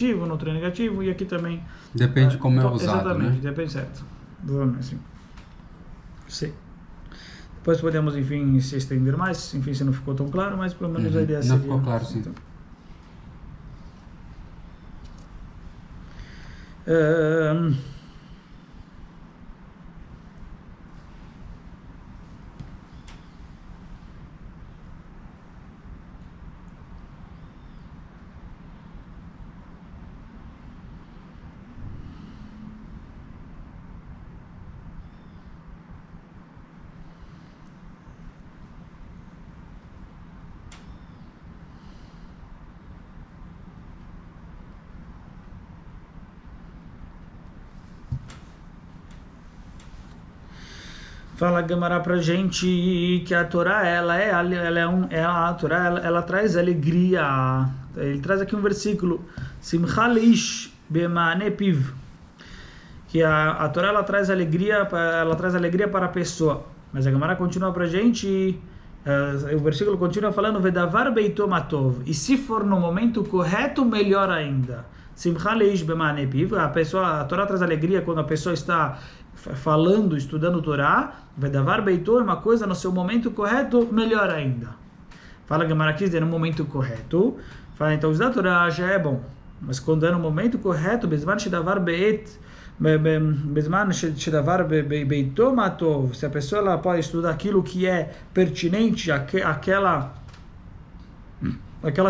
positivo, no outro é negativo, e aqui também... Depende como é usado, exatamente, né? depende, certo. Assim. Sim. Depois podemos, enfim, se estender mais, enfim, se não ficou tão claro, mas pelo menos a ideia seria... Não ficou claro, sim. Então, fala Gemara pra gente que a Torá, a Torá, ela traz alegria. Ele traz aqui um versículo, Simcha leish bema'ane piv, que a Torá ela traz alegria para a pessoa. Mas a Gemara continua pra gente, o versículo continua falando, Vedavar beito matov, e se for no momento correto, melhor ainda. Simcha leish bema'ane piv, a Torá traz alegria quando a pessoa está falando, estudando Torá. Vedavar beito é uma coisa no seu momento correto, melhor ainda. Fala Gemara aqui, no momento correto. Fala, então estudar Torá já é bom, mas quando é no momento correto, Bezman shedavar beit, Bezman shedavar beito matov, se a pessoa ela pode estudar aquilo que é pertinente àquela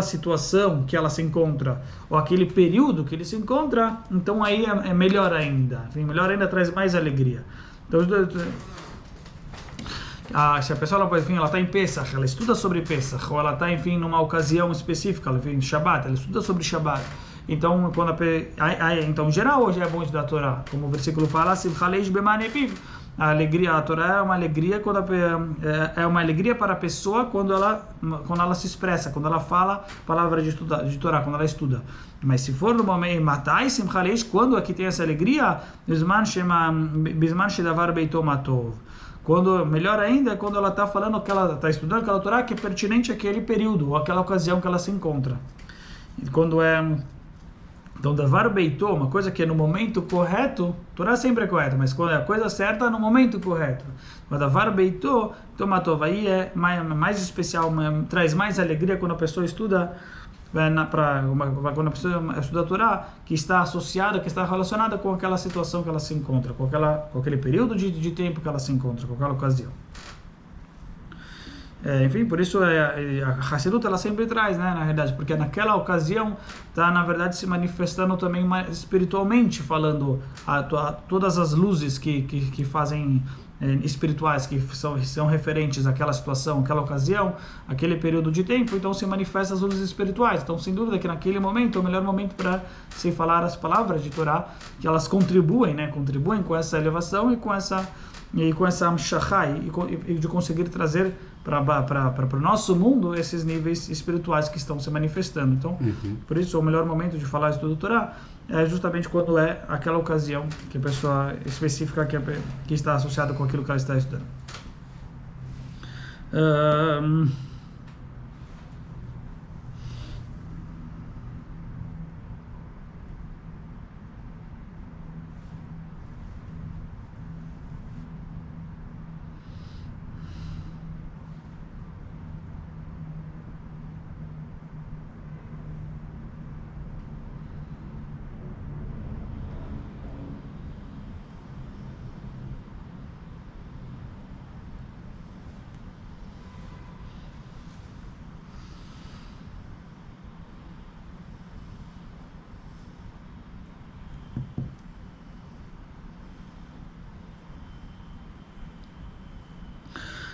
situação que ela se encontra, ou aquele período que ele se encontra, então aí é melhor ainda. Enfim, melhor ainda, traz mais alegria. Então, se a pessoa ela está em Pesach, ela estuda sobre Pesach, ou ela está, enfim, numa ocasião específica, enfim, Shabbat, ela estuda sobre Shabbat. Então, então, em geral, hoje é bom estudar a Torá. Como o versículo fala, a alegria, a Torá é uma alegria é uma alegria para a pessoa quando ela se expressa, quando ela fala palavra de Torá, quando ela estuda. Mas se for no momento matai simchalesh, quando aqui tem essa alegria, bisman shedavar beito matov. Quando melhor ainda é quando ela está falando que ela está estudando aquela Torá que é pertinente àquele período ou àquela ocasião que ela se encontra. E quando então, davar beito, uma coisa que é no momento correto, Torá sempre é correta, mas quando é a coisa certa, no momento correto. Mas davar beito, tomatov, aí é mais especial, traz mais alegria quando a pessoa estuda, quando a pessoa estuda a Torá, que está associada, que está relacionada com aquela situação que ela se encontra, com aquele período de tempo que ela se encontra, com aquela ocasião. Enfim, por isso a Hassidut ela sempre traz, né, na realidade, porque naquela ocasião está, na verdade, se manifestando também espiritualmente, falando todas as luzes que fazem espirituais, que são referentes àquela situação, àquela ocasião, aquele período de tempo, então se manifestam as luzes espirituais. Então, sem dúvida que naquele momento é o melhor momento para se falar as palavras de Torá, que elas contribuem com essa elevação e com essa amshachai, e de conseguir trazer para o nosso mundo esses níveis espirituais que estão se manifestando. Então, por isso, o melhor momento de falar isso do Torá é justamente quando é aquela ocasião que a pessoa específica que está associada com aquilo que ela está estudando.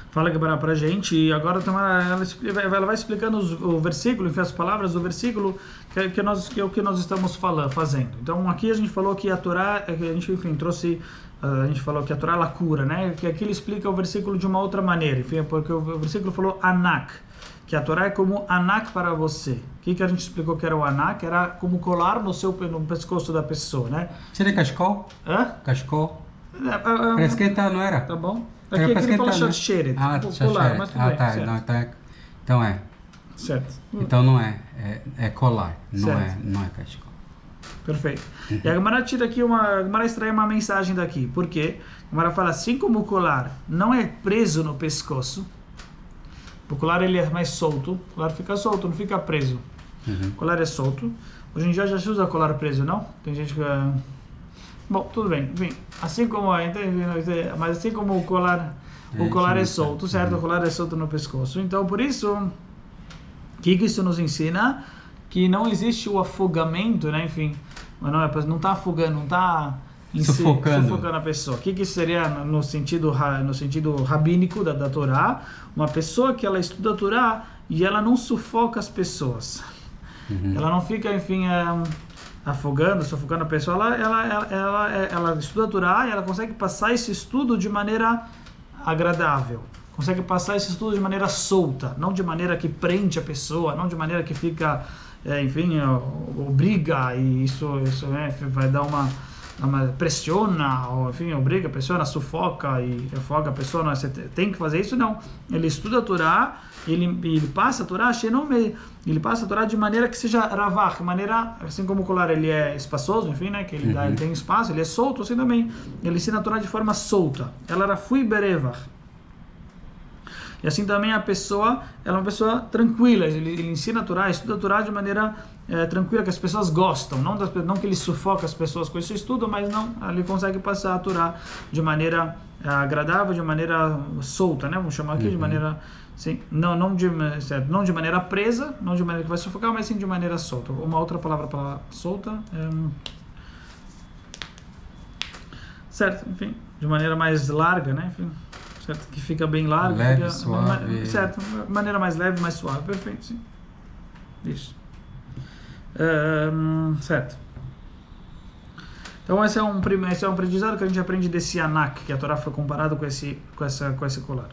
Fala que para a gente, e agora ela vai explicando o versículo, enfim, as palavras do versículo que é o que nós estamos fazendo. Então aqui a gente falou que a Torá, a gente, enfim, a gente falou que a Torá ela cura, né? Que aqui ele explica o versículo de uma outra maneira, enfim, porque o versículo falou anak, que a Torá é como anak para você. O que a gente explicou que era o anak? Era como colar no pescoço da pessoa, né? Seria cachecol? Cachecol? Presqueta não era? Tá bom. Aqui ele fala shacheret, colar, mas tudo bem. Tá, certo. Então é. Certo. Então não é colar, não é cachecol. Perfeito. E a Gemara tira aqui a Gemara extrai uma mensagem daqui. Por quê? A Gemara fala, assim como o colar não é preso no pescoço, o colar ele é mais solto, o colar fica solto, não fica preso. O colar é solto. Hoje em dia já se usa colar preso, não? Tem gente que... Bom, tudo bem. Enfim, assim como... Mas assim como o colar é solto, certo? O colar é solto no pescoço. Então, por isso, o que isso nos ensina? Que não existe o afogamento, né? Enfim, não está afogando, não está sufocando a pessoa. O que seria no sentido rabínico da Torá? Uma pessoa que ela estuda a Torá e ela não sufoca as pessoas. Ela não fica, enfim, sufocando a pessoa. Ela estuda a Torá e ela consegue passar esse estudo de maneira agradável. Consegue passar esse estudo de maneira solta, não de maneira que prende a pessoa, não de maneira que fica, enfim, obriga, e isso vai dar uma pressiona, ou enfim, obriga a pessoa, sufoca e afoga a pessoa. Não, você tem que fazer isso, não. Ele estuda a Torá, ele passa a Torá, ele passa a Torá de maneira que seja ravach, maneira, assim como o colar ele é espaçoso, enfim, né, que ele tem espaço, ele é solto, assim também. Ele ensina a Torá de forma solta. Ela era fui berevach. E assim também a pessoa, ela é uma pessoa tranquila, ele ensina a Torá, estuda a Torá de maneira tranquila, que as pessoas gostam, não que ele sufoca as pessoas com esse estudo, mas não, ele consegue passar a Torá de maneira agradável, de maneira solta, né? Vamos chamar aqui de maneira, sim, não de maneira presa, não de maneira que vai sufocar, mas sim de maneira solta. Uma outra palavra para solta, certo, enfim, de maneira mais larga, né? Enfim, certo? Que fica bem largo, leve, suave. Certo, maneira mais leve, mais suave, perfeito, sim. Isso. Certo. Então esse é um aprendizado que a gente aprende desse anak, que a Torá foi comparado com esse colar.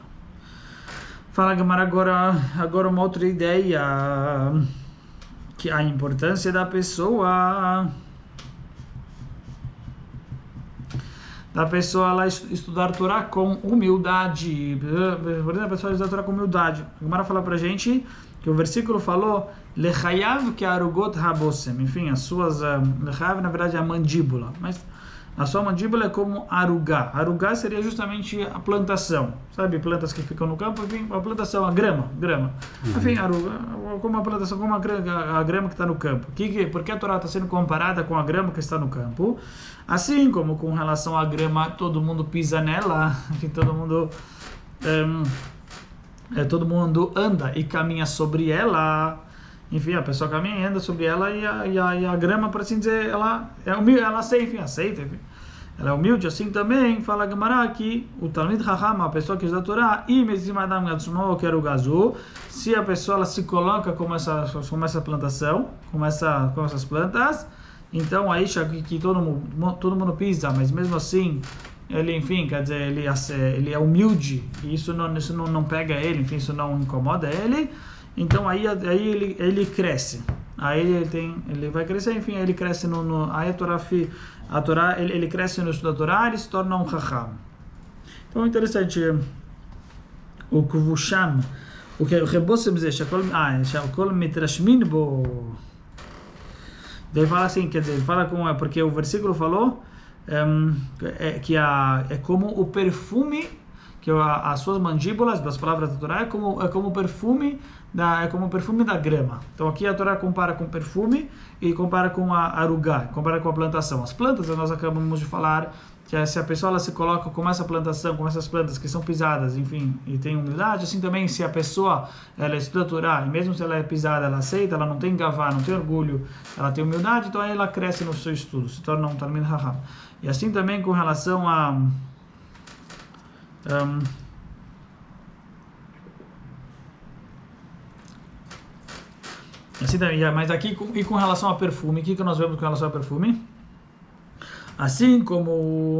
Fala, Gemara, agora uma outra ideia, que a importância da pessoa ela estudar Torá com humildade. Por exemplo, a pessoa estudar Torá com humildade. A Gemara fala pra gente que o versículo falou Lechayav que arugot habosem. Enfim, as suas... Lechayav, na verdade, é a mandíbula. Mas a sua mandíbula é como arugá. Arugá seria justamente a plantação. Sabe, plantas que ficam no campo? Enfim, a plantação, a grama. Enfim, arugá, como a plantação, como a grama que está no campo. Por que a Torá está sendo comparada com a grama que está no campo? Assim como com relação à grama, todo mundo pisa nela, enfim, todo mundo anda e caminha sobre ela. Enfim, a pessoa caminha e anda sobre ela, e a grama, por assim dizer, ela é humilde, ela aceita, enfim. Ela é humilde, assim também, fala Gemara que o Talmid Chacham, a pessoa que estuda a Torá, se a pessoa ela se coloca como essa plantação, como essas plantas, então aí que todo mundo pisa, mas mesmo assim ele, enfim, quer dizer, ele é humilde, e isso não pega ele, enfim, isso não incomoda ele. Então aí ele cresce, aí ele vai crescer, enfim, ele cresce aí a Torá ele cresce no estudo da Torá, ele se torna um Chacham. Então é interessante o Kuvusham, o Rebosem Zeh, Shakol Mitrashmin Bo. Daí fala assim, quer dizer, ele fala porque o versículo falou que é como o perfume, que as suas mandíbulas, das palavras da Torá, é como o perfume da grama. Então aqui a Torá compara com perfume e compara com a arugá, compara com a plantação. As plantas, nós acabamos de falar, que se a pessoa ela se coloca com essa plantação, com essas plantas que são pisadas, enfim, e tem humildade, assim também se a pessoa ela estuda a Torá, e mesmo se ela é pisada, ela aceita, ela não tem gavá, não tem orgulho, ela tem humildade, então aí ela cresce no seu estudo, se torna um Talmid Chacham. E assim também com relação a assim também, mas aqui com relação a perfume, o que nós vemos com relação a perfume? Assim como